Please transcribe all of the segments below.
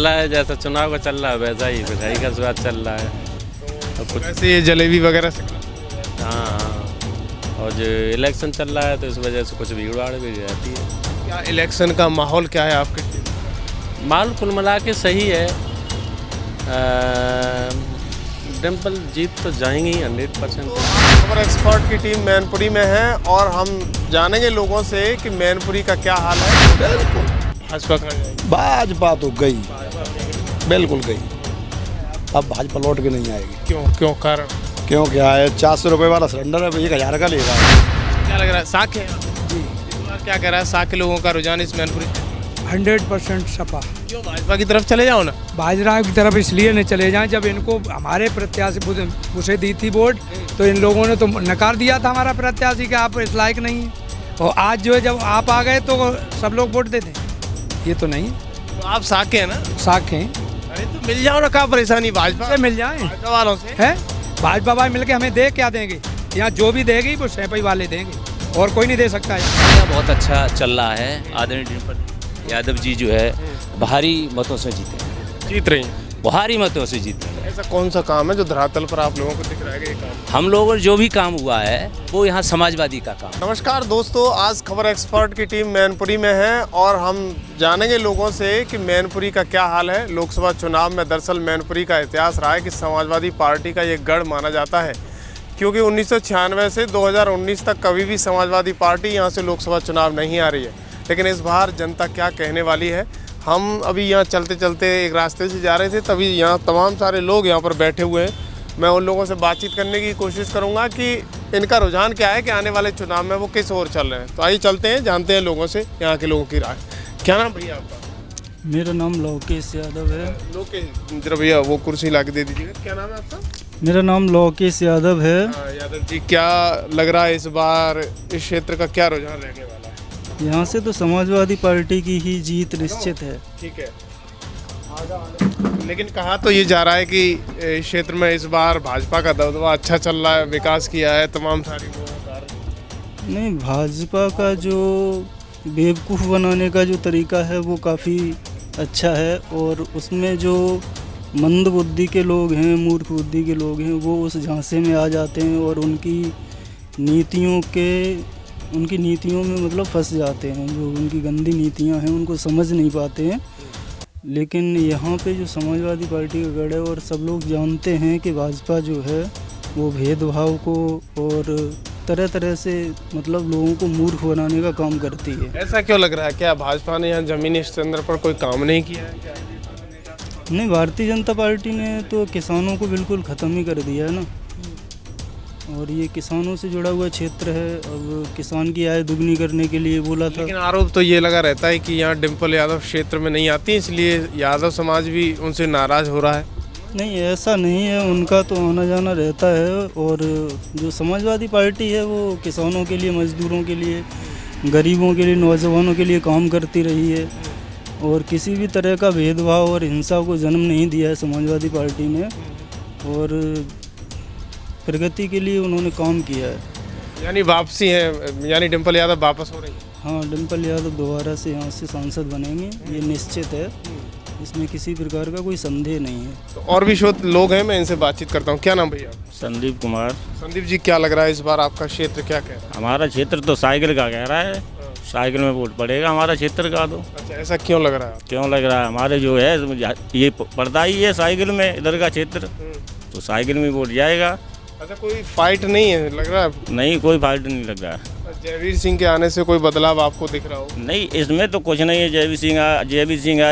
रहा है, जैसा चुनाव का चल रहा है वैसा ही मिठाई का स्वाद चल रहा है। तो कुछ ऐसे ये जलेबी वगैरह से हाँ, और जो इलेक्शन चल रहा है तो इस वजह से कुछ भीड़ भाड़ भी रहती है। क्या इलेक्शन का माहौल क्या है आपके? माल कुल मिला के सही है। डिम्पल जीत तो जाएंगे ही 100%। खबर एक्सपर्ट की टीम मैनपुरी में है और हम जानेंगे लोगों से कि मैनपुरी का क्या हाल है। बिल्कुल भाजपा कहाँ जाएगी? भाजपा तो गई, बिल्कुल गई। अब भाजपा लौट के नहीं आएगी। क्यों कारण? क्यों क्या है, 400 रुपये वाला सिलेंडर है, 1000 का लेगा। क्या लग रहा है, साख है? क्या कह रहा है साख के लोगों का रुझान इस मैनपुरी? 100% सपा। क्यों भाजपा की तरफ चले जाओ ना? भाजपा की तरफ इसलिए नहीं चले जाएं, जब इनको हमारे प्रत्याशी उसे दी थी वोट तो इन लोगों ने तो नकार दिया था हमारा प्रत्याशी कि आप इस लायक नहीं है। और आज जो है जब आप आ गए तो सब लोग वोट देते, ये तो नहीं। तो आप साख है ना? साख हैं, अरे तो मिल जाओ ना, क्या परेशानी? भाजपा से मिल जाए भाजपा वालों से है। भाजपा भाई मिलके हमें दे क्या देंगे? यहाँ जो भी देगी वो सैंपई वाले देंगे और कोई नहीं दे सकता है। बहुत अच्छा चल रहा है। आदरणीय डिम्पल यादव जी जो है भारी मतों से जीत रही हैं। भारी मतों से जीते हैं। ऐसा कौन सा काम है जो धरातल पर आप लोगों को दिख रहा है कि ये काम? हम लोगों जो भी काम हुआ है वो यहाँ समाजवादी का काम। नमस्कार दोस्तों, आज खबर एक्सपर्ट की टीम मैनपुरी में है और हम जानेंगे लोगों से कि मैनपुरी का क्या हाल है। लोकसभा चुनाव में दरअसल मैनपुरी का इतिहास रहा है कि समाजवादी पार्टी का ये गढ़ माना जाता है, क्योंकि 1996 से 2019 तक कभी भी समाजवादी पार्टी यहाँ से लोकसभा चुनाव नहीं आ रही है। लेकिन इस बार जनता क्या कहने वाली है। हम अभी यहाँ चलते चलते एक रास्ते से जा रहे थे, तभी यहाँ तमाम सारे लोग यहाँ पर बैठे हुए हैं। मैं उन लोगों से बातचीत करने की कोशिश करूँगा कि इनका रुझान क्या है, कि आने वाले चुनाव में वो किस ओर चल रहे हैं। तो आइए चलते हैं, जानते हैं लोगों से यहाँ के लोगों की राय। क्या नाम भैया आपका? मेरा नाम लोकेश यादव है। लोकेश, जरा भैया वो कुर्सी ला के दे दीजिएगा। क्या नाम है आपका? मेरा नाम लोकेश यादव है। यादव जी, क्या लग रहा है इस बार इस क्षेत्र का क्या रुझान रहने वाला है? यहाँ से तो समाजवादी पार्टी की ही जीत निश्चित है। ठीक है, लेकिन कहा तो ये जा रहा है कि इस क्षेत्र में इस बार भाजपा का दबदबा अच्छा चल रहा है, विकास किया है तमाम सारी नहीं, भाजपा का जो बेवकूफ़ बनाने का जो तरीका है वो काफ़ी अच्छा है, और उसमें जो मंद बुद्धि के लोग हैं, मूर्ख बुद्धि के लोग हैं, वो उस झांसे में आ जाते हैं और उनकी नीतियों में मतलब फंस जाते हैं। जो उनकी गंदी नीतियां हैं उनको समझ नहीं पाते हैं। लेकिन यहाँ पे जो समाजवादी पार्टी का गढ़ है और सब लोग जानते हैं कि भाजपा जो है वो भेदभाव को और तरह तरह से मतलब लोगों को मूर्ख बनाने का काम करती है। ऐसा क्यों लग रहा है? क्या भाजपा ने यहाँ जमीनी स्तर पर कोई काम नहीं किया है क्या? नहीं, भारतीय जनता पार्टी ने तो किसानों को बिल्कुल ख़त्म ही कर दिया है ना। और ये किसानों से जुड़ा हुआ क्षेत्र है। अब किसान की आय दुगनी करने के लिए बोला था। लेकिन आरोप तो ये लगा रहता है कि यहाँ डिम्पल यादव क्षेत्र में नहीं आती, इसलिए यादव समाज भी उनसे नाराज़ हो रहा है। नहीं, ऐसा नहीं है, उनका तो आना जाना रहता है। और जो समाजवादी पार्टी है वो किसानों के लिए, मजदूरों के लिए, गरीबों के लिए, नौजवानों के लिए काम करती रही है और किसी भी तरह का भेदभाव और हिंसा को जन्म नहीं दिया है समाजवादी पार्टी ने। और प्रगति के लिए उन्होंने काम किया है। यानी वापसी है, यानी डिम्पल यादव वापस हो रही है? हाँ, डिम्पल यादव दोबारा से यहाँ से सांसद बनेंगे, ये निश्चित है, इसमें किसी प्रकार का कोई संदेह नहीं है। तो और भी लोग हैं, मैं इनसे बातचीत करता हूँ। क्या नाम भैया? संदीप कुमार। संदीप जी, क्या लग रहा है इस बार आपका क्षेत्र क्या कह रहा है? हमारा क्षेत्र तो साइकिल का कह रहा है, साइकिल में वोट पड़ेगा हमारा क्षेत्र का। तो अच्छा, ऐसा क्यों लग रहा है? क्यों लग रहा है? हमारे जो है ये पड़ता ही है साइकिल में, इधर का क्षेत्र, तो साइकिल में वोट जाएगा। अच्छा, कोई फाइट नहीं है लग रहा है? नहीं, कोई फाइट नहीं लग रहा है। जयवीर सिंह के आने से कोई बदलाव आपको दिख रहा हो? नहीं, इसमें तो कुछ नहीं है। जयवीर सिंह आए,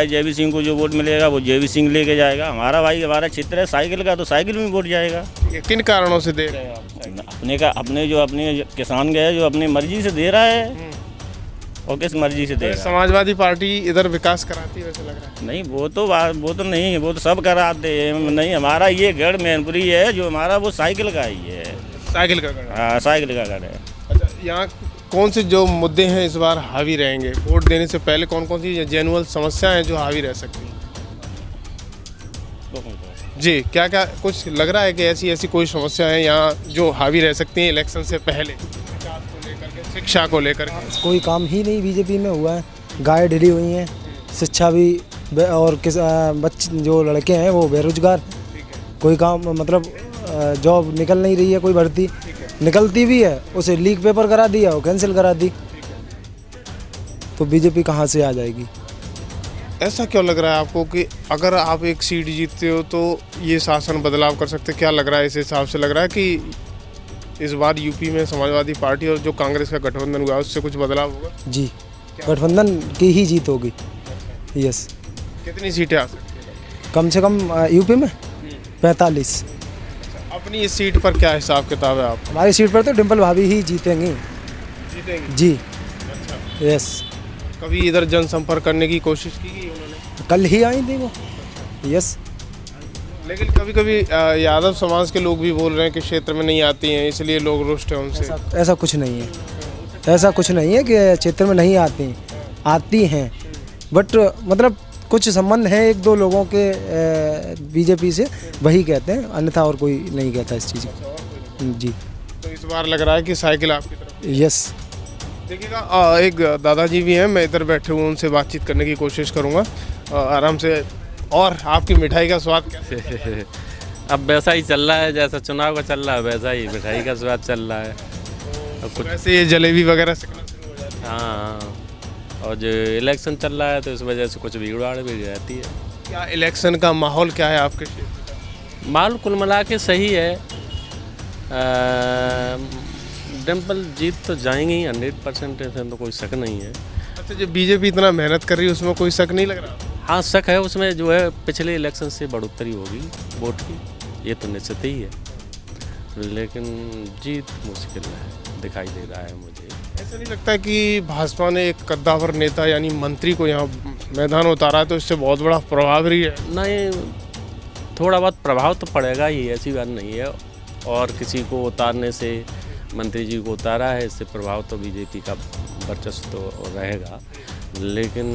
जयवीर सिंह को जो वोट मिलेगा वो जयवीर सिंह लेके जाएगा। हमारा भाई, हमारा क्षेत्र है साइकिल का, तो साइकिल में वोट जाएगा। किन कारणों से दे रहे हैं आप? अपने किसान गए जो अपनी मर्जी से दे रहा है, और किस मर्जी से दे रहा है? समाजवादी पार्टी इधर विकास कराती है वैसे लग रहा है? नहीं, वो तो नहीं है, वो तो सब कराते हैं। नहीं, हमारा ये गढ़ मैनपुरी है जो हमारा, वो साइकिल का ही है। साइकिल का गढ़? हाँ, साइकिल का गढ़ है। अच्छा, यहाँ कौन से जो मुद्दे हैं इस बार हावी रहेंगे? वोट देने से पहले कौन कौन सी जेन्युइन समस्याएं हैं जो हावी रह सकती हैं? जी, क्या क्या कुछ लग रहा है कि ऐसी कोई समस्या है यहाँ जो हावी रह सकती हैं इलेक्शन से पहले, विकास को लेकर के, शिक्षा को लेकर के? कोई काम ही नहीं बीजेपी में हुआ है। गाय ढली हुई हैं, शिक्षा भी और किस बच्चे जो लड़के हैं वो बेरोजगार, कोई काम मतलब जॉब निकल नहीं रही है, कोई भर्ती निकलती भी है उसे लीक पेपर करा दिया, वो कैंसिल करा दी, तो बीजेपी कहाँ से आ जाएगी। ऐसा क्यों लग रहा है आपको कि अगर आप एक सीट जीतते हो तो ये शासन बदलाव कर सकते, क्या लग रहा है? इस हिसाब से लग रहा है कि इस बार यूपी में समाजवादी पार्टी और जो कांग्रेस का गठबंधन हुआ है उससे कुछ बदलाव होगा? जी, गठबंधन की ही जीत होगी। यस। कितनी सीटें आ सकती हैं? कम से कम यूपी में 45। अपनी इस सीट पर क्या हिसाब किताब है आप? हमारी सीट पर तो डिम्पल भाभी ही जीतेंगी। जीतेंगे जी। अच्छा। यस। कभी इधर जनसंपर्क करने की कोशिश की गई उन्होंने? कल ही आई थी वो। यस। लेकिन कभी कभी यादव समाज के लोग भी बोल रहे हैं कि क्षेत्र में नहीं आती हैं इसलिए लोग रुष्ट हैं उनसे। ऐसा कुछ नहीं है, ऐसा कुछ नहीं है कि क्षेत्र में नहीं आती, आती हैं, बट मतलब कुछ संबंध है एक दो लोगों के बीजेपी से, वही कहते हैं, अन्यथा और कोई नहीं कहता इस चीज़ को। जी। तो इस बार लग रहा है कि साइकिल आपकी तरफ। यस। देखिएगा, एक दादाजी भी हैं, मैं इधर बैठे हुए उनसे बातचीत करने की कोशिश करूँगा आराम से। और आपकी मिठाई का स्वाद कैसा? अब वैसा ही चल रहा है, जैसा चुनाव का चल रहा है वैसा ही मिठाई का स्वाद चल रहा है। और कुछ वैसे ये जलेबी वगैरह सिखना शुरू हो जाती है। हाँ, और जो इलेक्शन चल रहा है तो इस वजह से कुछ भीड़ भाड़ भी रहती है। क्या इलेक्शन का माहौल क्या है आपके क्षेत्र का? माहौल कुल मिला के सही है। डिम्पल जीत तो जाएंगे ही 100%, ऐसा तो कोई शक नहीं है। अच्छा, जो बीजेपी इतना मेहनत कर रही है उसमें कोई शक नहीं लग रहा? हाँ, शक है उसमें, जो है पिछले इलेक्शन से बढ़ोतरी होगी वोट की, ये तो निश्चित ही है, लेकिन जीत मुश्किल है, दिखाई दे रहा है मुझे। ऐसा नहीं लगता कि भाजपा ने एक कद्दावर नेता यानी मंत्री को यहाँ मैदान उतारा है तो इससे बहुत बड़ा प्रभाव रही है? नहीं, थोड़ा बहुत प्रभाव तो पड़ेगा ही, ऐसी बात नहीं है। और किसी को उतारने से, मंत्री जी को उतारा है, इससे प्रभाव तो बीजेपी का वर्चस्व तो रहेगा, लेकिन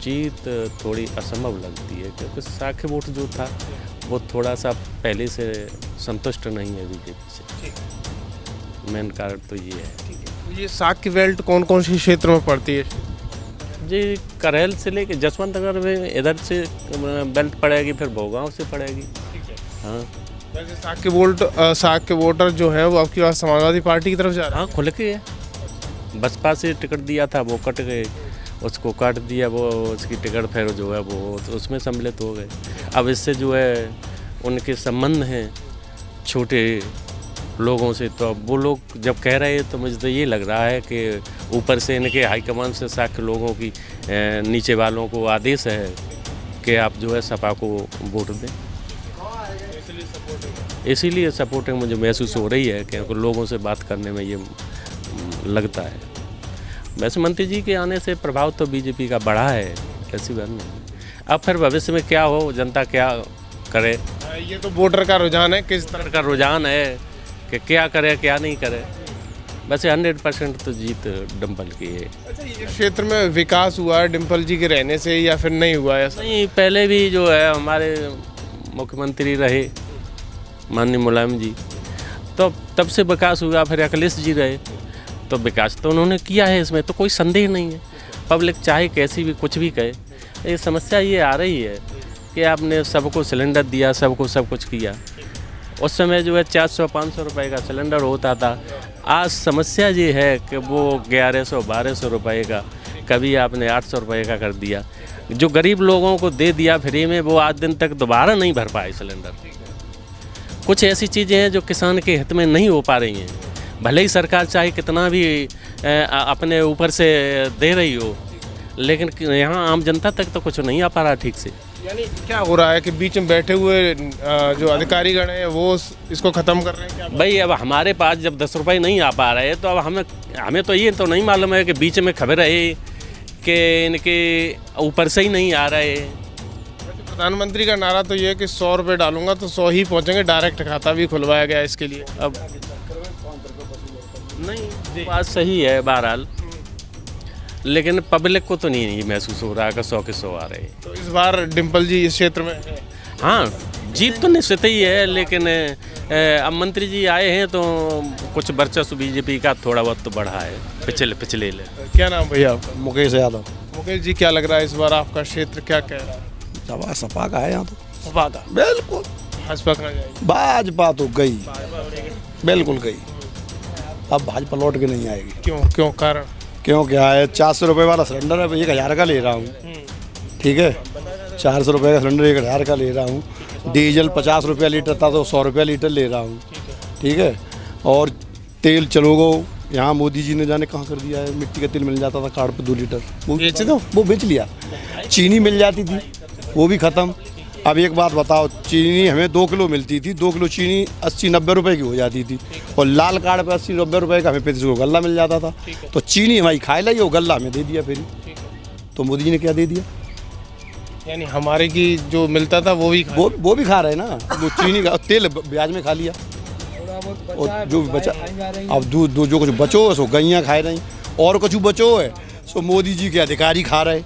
जीत थोड़ी असंभव लगती है क्योंकि साखे वोट जो था वो थोड़ा सा पहले से संतुष्ट नहीं है बीजेपी से। मेन कारण तो ये है। ये साग की बेल्ट कौन कौन सी क्षेत्र में पड़ती है? जी, करेल से लेके जसवंत नगर में इधर से बेल्ट पड़ेगी, फिर भोगांव से पड़ेगी। हाँ, वैसे साग के वोटर जो हैं वो आपकी बात समाजवादी पार्टी की तरफ जा रहे हैं? हाँ, खुल के है। बसपा से टिकट दिया था, वो कट गए, उसको काट दिया, वो उसकी टिकट फिर जो है वो उसमें सम्मिलित हो गए। अब इससे जो है उनके संबंध हैं छोटे लोगों से, तो अब वो लोग जब कह रहे हैं तो मुझे तो ये लग रहा है कि ऊपर से इनके हाईकमान से साख लोगों की नीचे वालों को आदेश है कि आप जो है सपा को वोट दें। इसीलिए सपोर्टिंग मुझे महसूस हो रही है क्योंकि लोगों से बात करने में ये लगता है। वैसे मंत्री जी के आने से प्रभाव तो बीजेपी का बढ़ा है, ऐसी बात नहीं। अब फिर भविष्य में क्या हो, जनता क्या करे, ये तो वोटर का रुझान है, किस तरह का रुझान है कि क्या करे क्या नहीं करे। वैसे 100% तो जीत डिम्पल की है। अच्छा, ये क्षेत्र में विकास हुआ है डिम्पल जी के रहने से या फिर नहीं हुआ है? नहीं, पहले भी जो है हमारे मुख्यमंत्री रहे माननीय मुलायम जी, तो तब से विकास हुआ। फिर अखिलेश जी रहे तो विकास तो उन्होंने किया है, इसमें तो कोई संदेह नहीं है। पब्लिक चाहे कैसी भी कुछ भी कहे, ये समस्या ये आ रही है कि आपने सबको सिलेंडर दिया, सबको सब कुछ किया। उस समय जो है 400-500 रुपये का सिलेंडर होता था। आज समस्या ये है कि वो 1100-1200 रुपये का, कभी आपने 800 रुपये का कर दिया। जो गरीब लोगों को दे दिया फ्री में, वो आज दिन तक दोबारा नहीं भर पाए सिलेंडर। कुछ ऐसी चीज़ें हैं जो किसान के हित में नहीं हो पा रही हैं। भले ही सरकार चाहे कितना भी अपने ऊपर से दे रही हो, लेकिन यहाँ आम जनता तक तो कुछ नहीं आ पा रहा ठीक से। यानी क्या हो रहा है कि बीच में बैठे हुए जो अधिकारीगण हैं वो इसको ख़त्म कर रहे हैं क्या? भाई, अब हमारे पास जब 10 रुपये नहीं आ पा रहे तो अब हमें तो ये तो नहीं मालूम है कि बीच में खबर है कि इनके ऊपर से ही नहीं आ रहे। प्रधानमंत्री का नारा तो ये है कि 100 रुपये डालूंगा तो 100 ही पहुँचेंगे, डायरेक्ट खाता भी खुलवाया गया इसके लिए। अब नहीं, बात सही है बहरहाल, लेकिन पब्लिक को तो नहीं महसूस हो रहा कि 100 के 100 आ रहे हैं। तो इस बार डिम्पल जी इस क्षेत्र में है? हाँ, जीत तो निश्चित ही है, लेकिन अब मंत्री जी आए हैं तो कुछ वर्चस्व बीजेपी का थोड़ा बहुत तो बढ़ा है पिछले। क्या नाम भैया आपका? मुकेश यादव। मुकेश जी, क्या लग रहा है इस बार आपका क्षेत्र क्या कह रहा है? सपा सपा का है यहाँ तो। सपा का। बिल्कुल। भाजपा कहाँ जाएगी? भाजपा तो गई, बिल्कुल गई। अब भाजपा लौट के नहीं आएगी। क्यों कारण? क्यों क्या है, 400 रुपये वाला सिलेंडर है 1000 का ले रहा हूँ, ठीक है। 400 रुपये का सिलेंडर 1000 का ले रहा हूँ। डीजल 50 रुपया लीटर था तो 100 रुपया लीटर ले रहा हूँ, ठीक है। और तेल चलोगो, यहाँ मोदी जी ने जाने कहाँ कर दिया है। मिट्टी का तेल मिल जाता था कार्ड पे 2 लीटर, वो बेच दो, वो बेच लिया। चीनी मिल जाती थी, वो भी ख़त्म। अब एक बात बताओ, चीनी हमें 2 किलो मिलती थी, 2 किलो चीनी 80-90 रुपए की हो जाती थी, और लाल कार्ड पे 80-90 रुपए का हमें 35 को गल्ला मिल जाता था। तो चीनी हमारी खाए लाई, वो गल्ला हमें दे दिया फिर। तो मोदी जी ने क्या दे दिया? यानी हमारे की जो मिलता था वो भी खा रहे ना। वो चीनी का तेल ब्याज में खा लिया, और जो भी बचा अब दूध जो कुछ बचो है सो गैयाँ खा रही, और कुछ बचो है सो मोदी जी के अधिकारी खा रहे।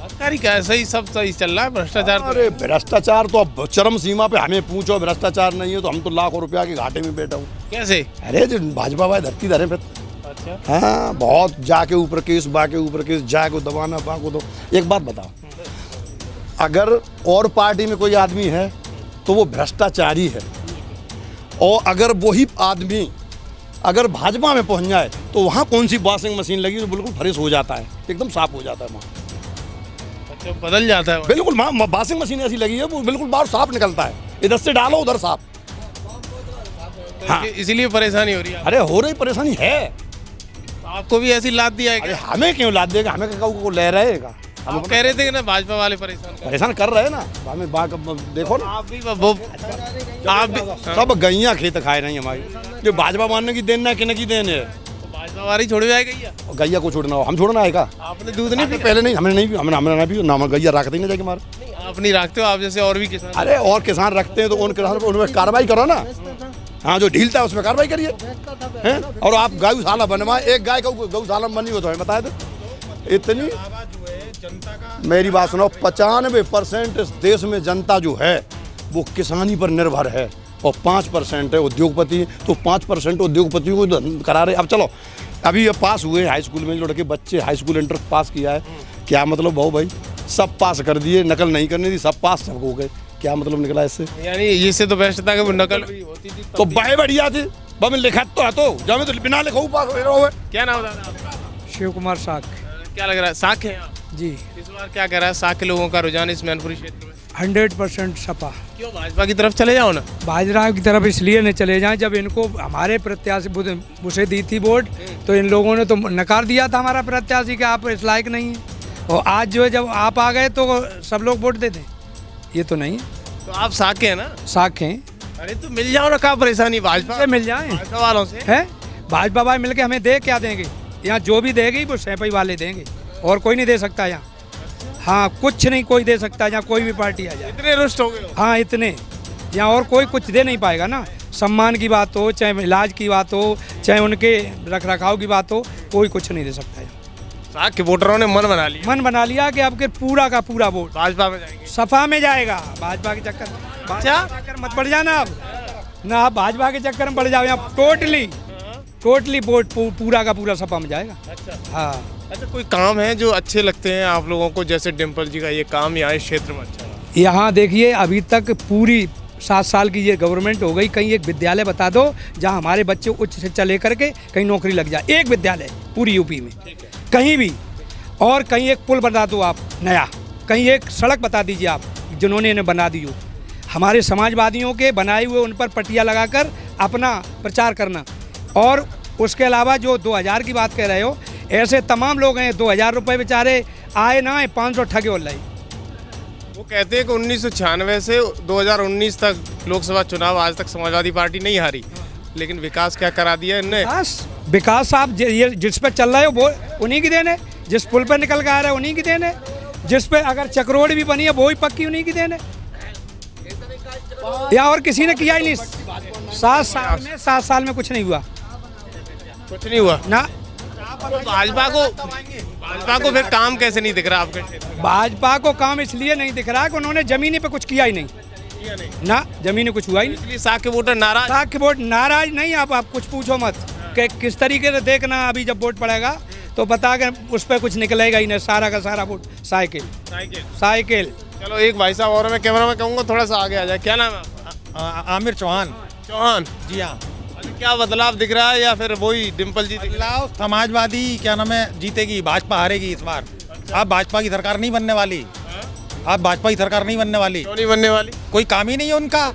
अधिकारी क्या, सही सब सही चल रहा है, भ्रष्टाचार? अरे भ्रष्टाचार तो अब चरम सीमा पे। हमें पूछो भ्रष्टाचार नहीं है तो हम तो लाखों रुपया के घाटे में बैठा हूँ। कैसे? अरे जो भाजपा भाई धरती धरे पे। अच्छा। हाँ, बहुत जाके ऊपर केस, बाके ऊपर केस, जाके दबाना, बाको दो। एक बात बताओ, अगर और पार्टी में कोई आदमी है तो वो भ्रष्टाचारी है, और अगर वही आदमी अगर भाजपा में पहुंच जाए तो वहाँ कौन सी वॉशिंग मशीन लगी तो बिल्कुल फ्रेश हो जाता है, एकदम साफ हो जाता है वहाँ। अच्छा, बदल जाता है बिल्कुल। वहाँ वॉशिंग मशीन ऐसी लगी है वो बिल्कुल बाहर साफ निकलता है, इधर से डालो उधर साफ। हाँ, इसीलिए परेशानी हो रही है। अरे हो रही परेशानी है। आपको भी ऐसी लाद दिया है? अरे हमें क्यों लाद देगा, हमें को ले रहेगा। हम कह रहे थे कि ना भाजपा वाले परेशान कर रहे हैं ना हमें। देखो ना, आप भी सब गैयाँ खेत खाए रही हमारी। जो भाजपा मानने की देन है कि न की देन है, भाजपा वाली छोड़ जाएगा गैया। गैया को छोड़ना हो, हम छोड़ना है का? आपने दूध नहीं पहले नहीं, हमने नहीं, हमने नहीं भी ना, गैया रखते ही ना जाके हमारे। आप नहीं रखते हो, आप जैसे और भी किसान। अरे और किसान रखते हैं तो उन किसान पर उनमें कार्रवाई करो ना। हाँ, जो ढीलता है उसमें कार्रवाई करिए, हैं। और आप गौशाला बनवाए, एक गाय का गौशाला बनी हो तो हमें बताए थे। इतनी मेरी बात सुनो, 95% इस देश में जनता जो है वो किसानी पर निर्भर है, और 5% है उद्योगपति। तो 5% उद्योगपतियों को करा रहे। अब चलो, अभी ये पास हुए हाई स्कूल में, जो लड़के बच्चे हाई स्कूल इंटर पास किया है, क्या मतलब भाई सब पास कर दिए, नकल नहीं करनी थी, सब पास सब हो गए, क्या मतलब निकला इससे? यानी इससे तो बेस्ट था कि वो नकल होती थी तो बाय बढ़िया थी, बम लिखा तो है, तो जब तो बिना लिखो पास हो रहा है। क्या नाम था? शिव कुमार साख। क्या लग रहा है, साख है जी? इस बार क्या कह रहा है साख के लोगों का रुझान इस मैनपुरी क्षेत्र में? 100% सपा। क्यों भाजपा की तरफ चले जाओ ना? भाजपा की तरफ इसलिए नहीं चले जाएं, जब इनको हमारे प्रत्याशी उसे दी थी वोट तो इन लोगों ने तो नकार दिया था हमारा प्रत्याशी कि आप इस लायक नहीं है, और आज जो है जब आप आ गए तो सब लोग वोट दे दें, ये तो नहीं है। तो आप साख हैं ना? साख हैं। अरे तो मिल जाओ ना, क्या परेशानी? भाजपा से मिल जाए, भाजपा वालों से है। भाजपा वाले मिलके हमें दे क्या देंगे? यहाँ जो भी देगी वो सैपई वाले देंगे, और कोई नहीं दे सकता यहाँ। हाँ, कुछ नहीं कोई दे सकता यहाँ, कोई भी पार्टी आ जाए। इतने रुष्ट हो गए? हाँ, इतने। यहाँ और कोई कुछ दे नहीं पाएगा ना। सम्मान की बात हो, चाहे इलाज की बात हो, चाहे उनके रख रखाव की बात हो, कोई कुछ नहीं दे सकता है। साख के वोटरों ने मन बना लिया कि आपके पूरा का पूरा वोट भाजपा में जाएंगे, सपा में जाएगा। भाजपा के चक्कर मत पड़ जाना अब ना, आप भाजपा के चक्कर में पड़ जाओ। यहाँ टोटली वोट पूरा का पूरा सपा में जाएगा। अच्छा। हाँ। अच्छा, कोई काम है जो अच्छे लगते हैं आप लोगों को, जैसे डिम्पल जी का ये काम यहाँ इस क्षेत्र में अच्छा है? यहाँ देखिए, अभी तक पूरी 7 साल की ये गवर्नमेंट हो गई, कहीं एक विद्यालय बता दो जहाँ हमारे बच्चे उच्च शिक्षा लेकर के कहीं नौकरी लग जाए। एक विद्यालय पूरी यूपी में कहीं भी। और कहीं एक पुल बना दो आप नया, कहीं एक सड़क बता दीजिए आप जिन्होंने इन्हें बना दी हो। हमारे समाजवादियों के बनाए हुए उन पर पट्टियाँ लगाकर अपना प्रचार करना। और उसके अलावा जो 2000 की बात कह रहे हो, ऐसे तमाम लोग हैं 2000 रुपये बेचारे आए ना आए 500 ठगे ऑनलाइन। वो कहते हैं कि 1996 से 2019 तक लोकसभा चुनाव आज तक समाजवादी पार्टी नहीं हारी, लेकिन विकास क्या करा दिया इनने? विकास साहब ये जिस पे चल रहा है वो उन्हीं की देन है, जिस पुल पर निकल के आ रहा है उन्हीं की देन है, जिस पे अगर चक्रोड भी बनी है वो ही पक्की उन्हीं की देन है, या और किसी ने किया ही नहीं। 7 साल में कुछ नहीं हुआ, कुछ नहीं हुआ ना। भाजपा को फिर काम कैसे नहीं दिख रहा आपके क्षेत्र? भाजपा को काम इसलिए नहीं दिख रहा कि उन्होंने जमीनी पे कुछ किया ही नहीं ना, जमीनी कुछ हुआ ही नहीं, इसलिए साख के वोटर नाराज। साख के वोट नाराज नहीं। आप कुछ पूछो मत कि किस तरीके से देखना, अभी जब वोट पड़ेगा तो बता के उस पर कुछ निकलेगा ही नहीं। सारा का सारा वोट साइकिल। चलो एक भाई साहब और मैं कैमरा में कहूँगा थोड़ा सा आगे आ जाए। क्या नाम है आपका? आमिर चौहान। चौहान। जी हाँ। अच्छा, क्या बदलाव दिख रहा है या फिर वही डिम्पल जी दिख रहा है? बदलाव समाजवादी क्या नाम है जीतेगी, भाजपा हारेगी इस बार। आप भाजपा की सरकार नहीं बनने वाली, आप भाजपा की सरकार नहीं बनने वाली। क्यों नहीं बनने वाली? कोई काम ही नहीं है उनका।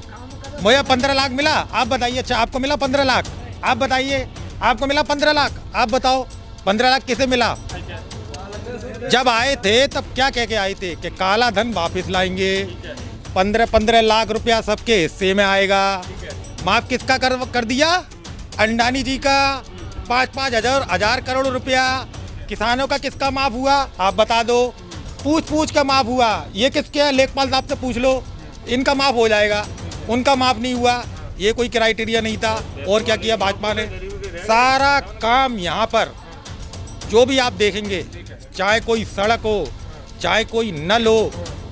मुझे 15 लाख मिला, आप बताइए। अच्छा आपको मिला 15 लाख, आप बताइए। आपको मिला 15 लाख, आप बताओ 15 लाख किसे मिला? जब आए थे तब क्या कह के आए थे कि काला धन वापस लाएंगे, 15 लाख रुपया सबके हिस्से में आएगा। माफ किसका कर दिया? अंडानी जी का 5-5 हजार करोड़ रुपया। किसानों का किसका माफ हुआ? आप बता दो। पूछ का माफ हुआ। ये किसके है? लेखपाल साहब से पूछ लो, इनका माफ हो जाएगा, उनका माफ नहीं हुआ। ये कोई क्राइटेरिया नहीं था। और क्या किया भाजपा ने? सारा काम यहाँ पर जो भी आप देखेंगे, चाहे कोई सड़क हो, चाहे कोई नल हो,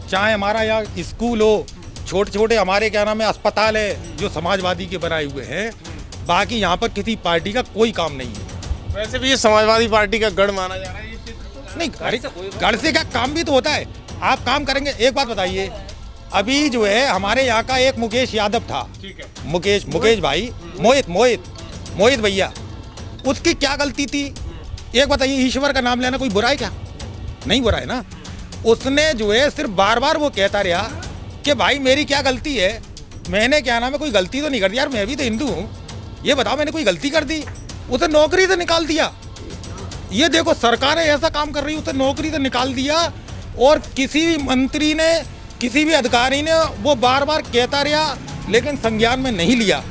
चाहे हमारा यहाँ स्कूल हो, छोटे छोटे हमारे क्या नाम है अस्पताल है जो समाजवादी के बनाए हुए हैं। बाकी यहाँ पर किसी पार्टी का कोई काम नहीं है। वैसे भी ये समाजवादी पार्टी का गढ़ माना जा रहा है। नहीं, गढ़ से क्या काम भी तो होता है। आप काम करेंगे। एक बात बताइए, अभी जो है हमारे यहाँ का एक मुकेश यादव था, ठीक है, मुकेश भाई, मोहित भैया, उसकी क्या गलती थी? एक बताइए, ईश्वर का नाम लेना कोई बुरा है क्या? नहीं बुरा है ना। उसने जो है सिर्फ बार बार वो कहता रहा कि भाई मेरी क्या गलती है, मैंने क्या नाम है कोई गलती तो नहीं कर दी यार, मैं भी तो हिंदू हूँ, ये बताओ मैंने कोई गलती कर दी? उसे नौकरी से निकाल दिया। ये देखो सरकारें ऐसा काम कर रही है, उसे नौकरी से निकाल दिया। और किसी भी मंत्री ने, किसी भी अधिकारी ने वो बार बार कहता रहा लेकिन संज्ञान में नहीं लिया,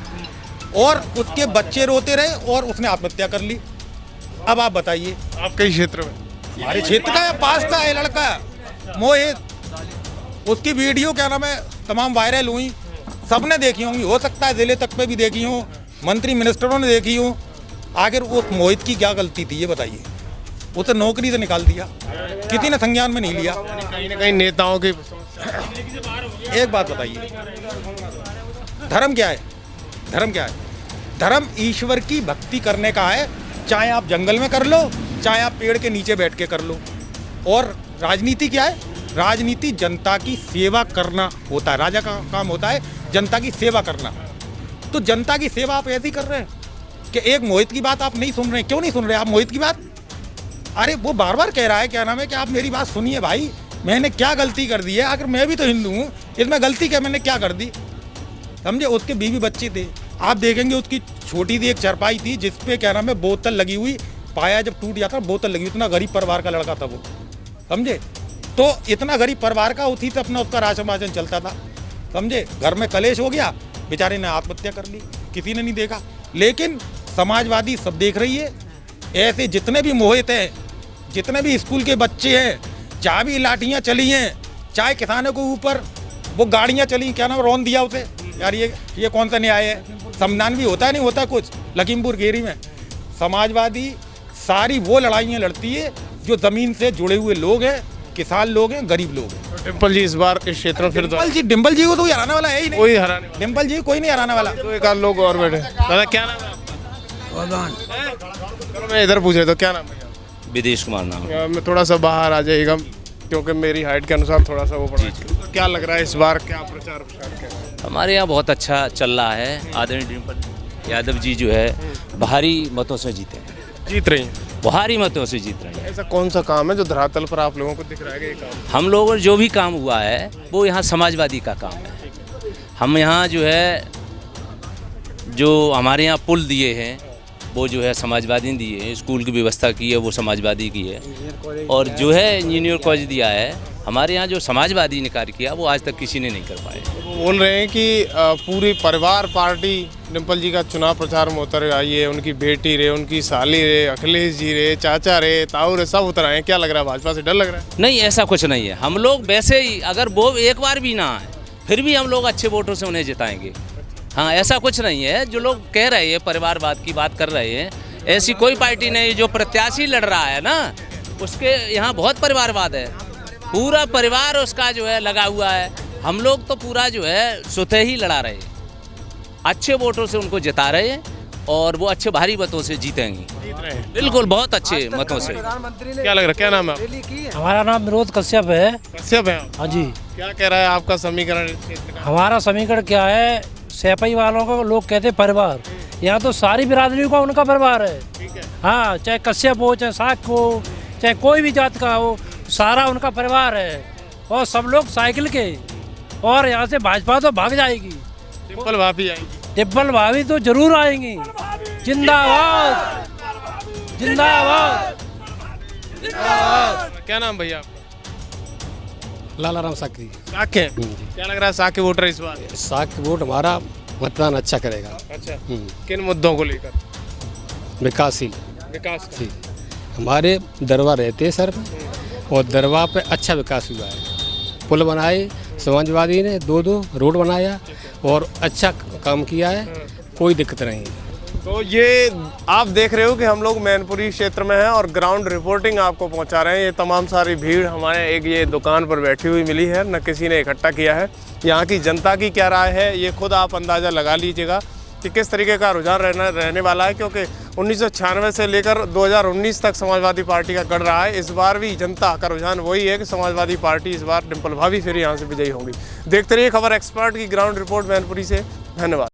और उसके बच्चे रोते रहे और उसने आत्महत्या कर ली। अब आप बताइए, आपके क्षेत्र में? हमारे क्षेत्र का पास का है लड़का मोहित, उसकी वीडियो क्या नाम है तमाम वायरल हुई, सबने देखी होंगी, हो सकता है जिले तक पे भी देखी हो, मंत्री मिनिस्टरों ने देखी हो। आखिर वो मोहित की क्या गलती थी ये बताइए? उसे नौकरी से निकाल दिया, किसी ने संज्ञान में नहीं लिया। कहीं ना कहीं नेताओं की। एक बात बताइए, धर्म क्या है? धर्म क्या है? धर्म ईश्वर की भक्ति करने का है, चाहे आप जंगल में कर लो, चाहे आप पेड़ के नीचे बैठ के कर लो। और राजनीति क्या है? राजनीति जनता की सेवा करना होता है। राजा का काम होता है जनता की सेवा करना। तो जनता की सेवा आप ऐसी कर रहे हैं कि एक मोहित की बात आप नहीं सुन रहे। क्यों नहीं सुन रहे आप मोहित की बात? अरे वो बार बार कह रहा है क्या नाम है कि आप मेरी बात सुनिए भाई, मैंने क्या गलती कर दी है? आखिर मैं भी तो हिंदू हूँ, इसमें गलती क्या मैंने क्या कर दी? समझे? उसके बीवी बच्चे थे, आप देखेंगे उसकी छोटी सी एक चारपाई थी जिसपे क्या नाम है बोतल लगी हुई, पाया जब टूट जाता बोतल लगी। इतना गरीब परिवार का लड़का था वो, समझे? तो इतना गरीब परिवार का, उसी से अपना उसका राशन वाशन चलता था, समझे? घर में कलेश हो गया, बेचारे ने आत्महत्या कर ली, किसी ने नहीं देखा। लेकिन समाजवादी सब देख रही है। ऐसे जितने भी मोहित हैं, जितने भी स्कूल के बच्चे हैं, चाहे भी लाठियाँ चली हैं, चाहे किसानों के ऊपर वो गाड़ियाँ चली, क्या नाम रौन दिया उसे, यार ये कौन सा न्याय है? सम्मान भी होता है नहीं होता कुछ? लखीमपुर खीरी में समाजवादी सारी वो लड़ाइयाँ लड़ती है जो ज़मीन से जुड़े हुए लोग हैं, किसान लोग हैं, गरीब लोग हैं। तो डिम्पल जी इस बार इस क्षेत्र में फिर डिम्पल जी को तो हराने वाला है ही नहीं। कोई हराने वाला? डिम्पल जी कोई नहीं हराने वाला। तो एक आध लोग और बैठे। दादा क्या नाम है आपका? चलो मैं इधर पूछ रहा था, क्या नाम है? विदेश कुमार नाम। मैं थोड़ा सा बाहर आ जाइएगा क्योंकि मेरी हाइट के अनुसार थोड़ा सा वो पड़ा। तो क्या लग रहा है इस बार क्या प्रचार क्या? हमारे यहाँ बहुत अच्छा चल रहा है। आदरणीय डिम्पल यादव जी जो है भारी मतों से जीते हैं, जीत रही हैं, भारी मतों से जीत रहे हैं। ऐसा कौन सा काम है जो धरातल पर आप लोगों को दिख रहा है कि ये काम? हम लोगों को जो भी काम हुआ है वो यहाँ समाजवादी का काम है। हम यहाँ जो है, जो हमारे यहाँ पुल दिए हैं वो जो है समाजवादी ने दिए हैं, स्कूल की व्यवस्था की है वो समाजवादी की है, और जो है इंजीनियर कॉलेज दिया है हमारे यहाँ, जो समाजवादी ने कार्य किया वो आज तक किसी ने नहीं कर पाए। वो बोल रहे हैं कि पूरी परिवार पार्टी डिम्पल जी का चुनाव प्रचार में उतर आई है, उनकी बेटी रहे, उनकी साली रहे, अखिलेश जी रहे, चाचा रहे, ताऊ रहे, सब उतर आए। क्या लग रहा है, भाजपा से डर लग रहा है? नहीं, ऐसा कुछ नहीं है। हम लोग वैसे ही, अगर वो एक बार भी ना आए फिर भी हम लोग अच्छे वोटों से उन्हें जिताएंगे। हाँ, ऐसा कुछ नहीं है। जो लोग कह रहे हैं परिवारवाद की बात कर रहे हैं, ऐसी कोई पार्टी नहीं। जो प्रत्याशी लड़ रहा है ना, उसके यहाँ बहुत परिवारवाद है, पूरा परिवार उसका जो है लगा हुआ है। हम लोग तो पूरा जो है स्वतः ही लड़ा रहे हैं, अच्छे वोटों से उनको जिता रहे हैं, और वो अच्छे भारी मतों से जीतेंगी। जीत रहे हैं। बिल्कुल बहुत अच्छे मतों से। क्या लग रहा है, क्या नाम है आपका? हमारा नाम विनोद कश्यप है। कश्यप है आप? हाँ जी। क्या कह रहा है आपका समीकरण इस क्षेत्र का? हमारा समीकरण क्या है, सैपई वालों को लोग कहते हैं परिवार, यहाँ तो सारी बिरादरी का उनका परिवार है। ठीक है। हाँ, चाहे कश्यप हो, चाहे साख हो, चाहे कोई भी जात का हो, सारा उनका परिवार है और सब लोग साइकिल के। और यहाँ से भाजपा तो भाग जाएगी, डिम्पल भाभी आएंगी। डिम्पल भाभी तो जरूर आएंगी। जिंदाबाद जिंदाबाद। क्या नाम भैया आपका? लाला राम साकी। साक्य। क्या लग रहा है साक्य वोटर इस बार? साकी वोट हमारा मतदान अच्छा करेगा। अच्छा, किन मुद्दों को लेकर? विकासशील विकास का। हमारे दरबार रहते हैं सर और दरबार पे अच्छा विकास हुआ है। पुल बनाए समाजवादी ने, 2 रोड बनाया और अच्छा काम किया है, कोई दिक्कत नहीं। तो ये आप देख रहे हो कि हम लोग मैनपुरी क्षेत्र में हैं और ग्राउंड रिपोर्टिंग आपको पहुंचा रहे हैं। ये तमाम सारी भीड़ हमारे एक ये दुकान पर बैठी हुई मिली है, न किसी ने इकट्ठा किया है। यहाँ की जनता की क्या राय है ये खुद आप अंदाज़ा लगा लीजिएगा कि किस तरीके का रुझान रहने वाला है, क्योंकि 1996 से लेकर 2019 तक समाजवादी पार्टी का गढ़ रहा है। इस बार भी जनता का रुझान वही है कि समाजवादी पार्टी इस बार डिम्पल भाभी फिर यहाँ से विजयी होंगी। देखते रहिए खबर एक्सपर्ट की ग्राउंड रिपोर्ट मैनपुरी से। धन्यवाद।